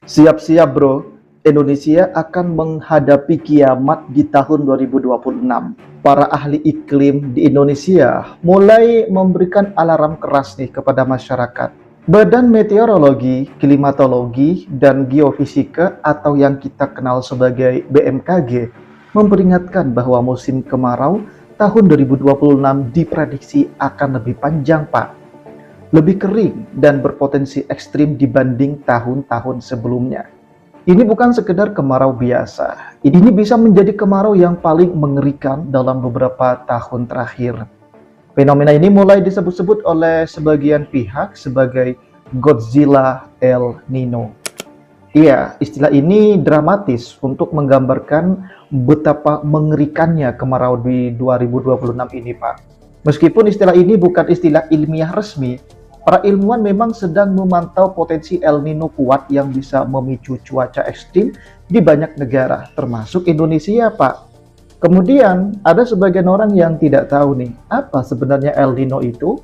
Siap-siap bro, Indonesia akan menghadapi kiamat di tahun 2026. Para ahli iklim di Indonesia mulai memberikan alarm keras nih kepada masyarakat. Badan Meteorologi, Klimatologi, dan Geofisika atau yang kita kenal sebagai BMKG memperingatkan bahwa musim kemarau tahun 2026 diprediksi akan lebih panjang, Pak, lebih kering dan berpotensi ekstrim dibanding tahun-tahun sebelumnya. Ini bukan sekedar kemarau biasa. Ini bisa menjadi kemarau yang paling mengerikan dalam beberapa tahun terakhir. Fenomena ini mulai disebut-sebut oleh sebagian pihak sebagai Godzilla El Nino. Iya, istilah ini dramatis untuk menggambarkan betapa mengerikannya kemarau di 2026 ini, Pak. Meskipun istilah ini bukan istilah ilmiah resmi, para ilmuwan memang sedang memantau potensi El Nino kuat yang bisa memicu cuaca ekstrim di banyak negara, termasuk Indonesia, Pak. Kemudian, ada sebagian orang yang tidak tahu nih, apa sebenarnya El Nino itu?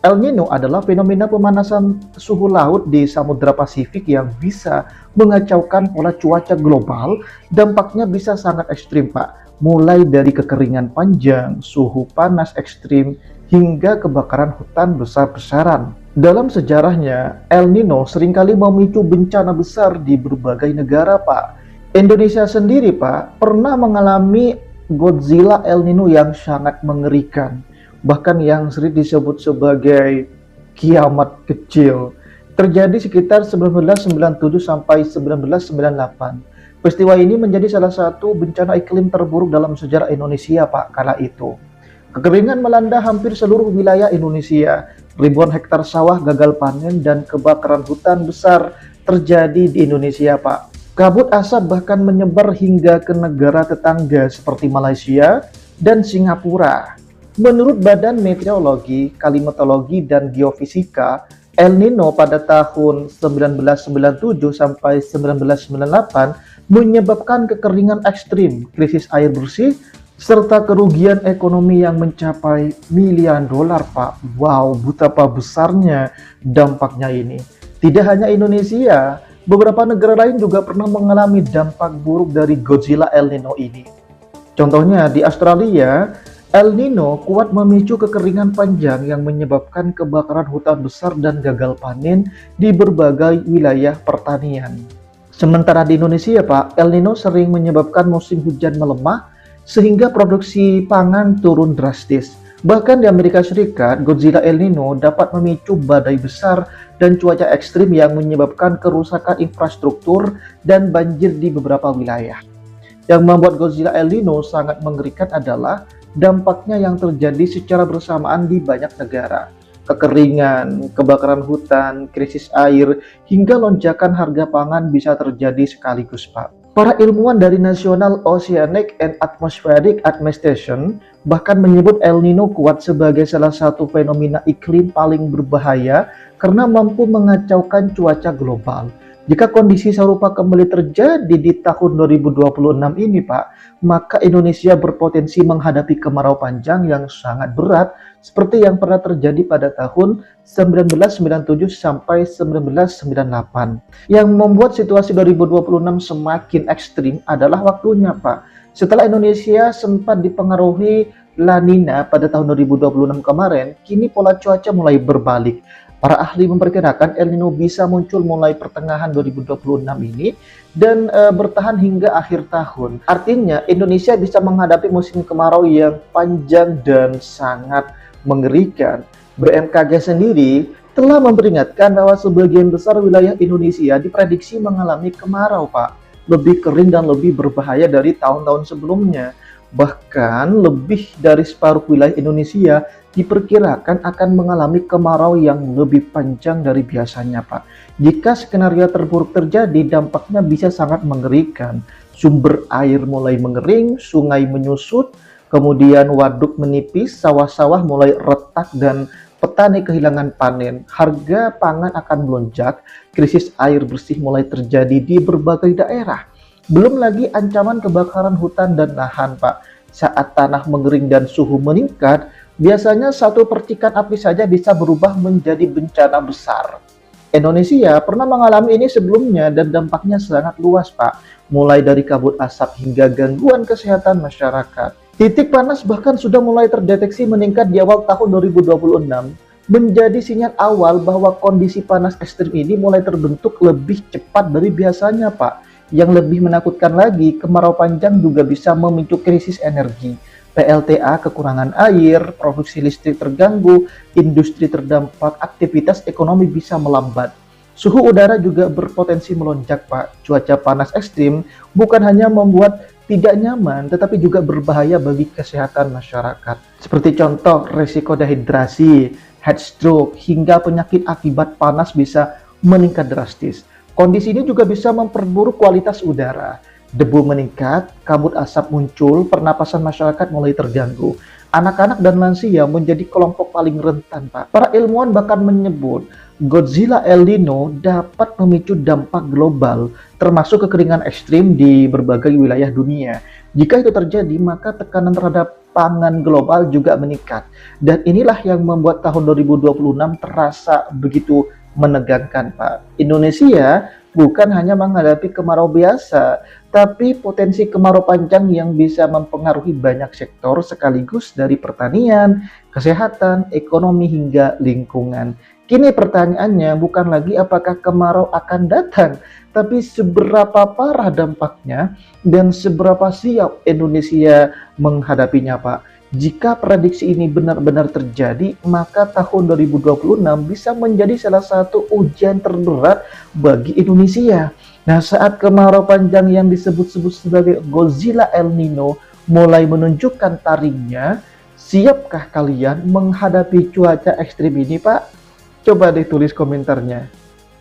El Nino adalah fenomena pemanasan suhu laut di Samudra Pasifik yang bisa mengacaukan pola cuaca global. Dampaknya bisa sangat ekstrim, Pak. Mulai dari kekeringan panjang, suhu panas ekstrim, hingga kebakaran hutan besar-besaran. Dalam sejarahnya, El Nino seringkali memicu bencana besar di berbagai negara, Pak. Indonesia sendiri, Pak, pernah mengalami Godzilla El Nino yang sangat mengerikan, bahkan yang sering disebut sebagai kiamat kecil. Terjadi sekitar 1997 sampai 1998. Peristiwa ini menjadi salah satu bencana iklim terburuk dalam sejarah Indonesia, Pak, kala itu. Kekeringan melanda hampir seluruh wilayah Indonesia. Ribuan hektar sawah gagal panen dan kebakaran hutan besar terjadi di Indonesia, Pak. Kabut asap bahkan menyebar hingga ke negara tetangga seperti Malaysia dan Singapura. Menurut Badan Meteorologi, Klimatologi, dan Geofisika, El Nino pada tahun 1997 sampai 1998 menyebabkan kekeringan ekstrim, krisis air bersih, serta kerugian ekonomi yang mencapai miliaran dolar, Pak. Wow, betapa besarnya dampaknya ini. Tidak hanya Indonesia, beberapa negara lain juga pernah mengalami dampak buruk dari Godzilla El Nino ini. Contohnya di Australia, El Nino kuat memicu kekeringan panjang yang menyebabkan kebakaran hutan besar dan gagal panen di berbagai wilayah pertanian. Sementara di Indonesia, Pak, El Nino sering menyebabkan musim hujan melemah sehingga produksi pangan turun drastis. Bahkan di Amerika Serikat, Godzilla El Nino dapat memicu badai besar dan cuaca ekstrim yang menyebabkan kerusakan infrastruktur dan banjir di beberapa wilayah. Yang membuat Godzilla El Nino sangat mengerikan adalah dampaknya yang terjadi secara bersamaan di banyak negara. Kekeringan, kebakaran hutan, krisis air, hingga lonjakan harga pangan bisa terjadi sekaligus, Pak. Para ilmuwan dari National Oceanic and Atmospheric Administration bahkan menyebut El Nino kuat sebagai salah satu fenomena iklim paling berbahaya karena mampu mengacaukan cuaca global. Jika kondisi serupa kembali terjadi di tahun 2026 ini, Pak, maka Indonesia berpotensi menghadapi kemarau panjang yang sangat berat seperti yang pernah terjadi pada tahun 1997 sampai 1998. Yang membuat situasi 2026 semakin ekstrim adalah waktunya, Pak. Setelah Indonesia sempat dipengaruhi La Nina pada tahun 2026 kemarin, kini pola cuaca mulai berbalik. Para ahli memperkirakan El Nino bisa muncul mulai pertengahan 2026 ini dan bertahan hingga akhir tahun. Artinya Indonesia bisa menghadapi musim kemarau yang panjang dan sangat mengerikan. BMKG sendiri telah memperingatkan bahwa sebagian besar wilayah Indonesia diprediksi mengalami kemarau, Pak. Lebih kering dan lebih berbahaya dari tahun-tahun sebelumnya. Bahkan lebih dari separuh wilayah Indonesia diperkirakan akan mengalami kemarau yang lebih panjang dari biasanya, Pak. Jika skenario terburuk terjadi, dampaknya bisa sangat mengerikan. Sumber air mulai mengering, sungai menyusut, kemudian waduk menipis, sawah-sawah mulai retak, dan petani kehilangan panen. Harga pangan akan melonjak, krisis air bersih mulai terjadi di berbagai daerah. Belum lagi ancaman kebakaran hutan dan lahan, Pak. Saat tanah mengering dan suhu meningkat, biasanya satu percikan api saja bisa berubah menjadi bencana besar. Indonesia pernah mengalami ini sebelumnya dan dampaknya sangat luas, Pak. Mulai dari kabut asap hingga gangguan kesehatan masyarakat. Titik panas bahkan sudah mulai terdeteksi meningkat di awal tahun 2026, menjadi sinyal awal bahwa kondisi panas ekstrim ini mulai terbentuk lebih cepat dari biasanya, Pak. Yang lebih menakutkan lagi, kemarau panjang juga bisa memicu krisis energi. PLTA kekurangan air, produksi listrik terganggu, industri terdampak, aktivitas ekonomi bisa melambat. Suhu udara juga berpotensi melonjak, Pak. Cuaca panas ekstrim bukan hanya membuat tidak nyaman, tetapi juga berbahaya bagi kesehatan masyarakat. Seperti contoh, resiko dehidrasi, heat stroke, hingga penyakit akibat panas bisa meningkat drastis. Kondisi ini juga bisa memperburuk kualitas udara. Debu meningkat, kabut asap muncul, pernapasan masyarakat mulai terganggu. Anak-anak dan lansia menjadi kelompok paling rentan, Pak. Para ilmuwan bahkan menyebut Godzilla El Nino dapat memicu dampak global, termasuk kekeringan ekstrim di berbagai wilayah dunia. Jika itu terjadi, maka tekanan terhadap pangan global juga meningkat. Dan inilah yang membuat tahun 2026 terasa begitu menegangkan, Pak. Indonesia bukan hanya menghadapi kemarau biasa, tapi potensi kemarau panjang yang bisa mempengaruhi banyak sektor sekaligus dari pertanian, kesehatan, ekonomi, hingga lingkungan. Kini pertanyaannya bukan lagi apakah kemarau akan datang, tapi seberapa parah dampaknya dan seberapa siap Indonesia menghadapinya, Pak. Jika prediksi ini benar-benar terjadi, maka tahun 2026 bisa menjadi salah satu ujian terberat bagi Indonesia. Nah, saat kemarau panjang yang disebut-sebut sebagai Godzilla El Nino mulai menunjukkan taringnya, siapkah kalian menghadapi cuaca ekstrim ini, Pak? Coba deh tulis komentarnya.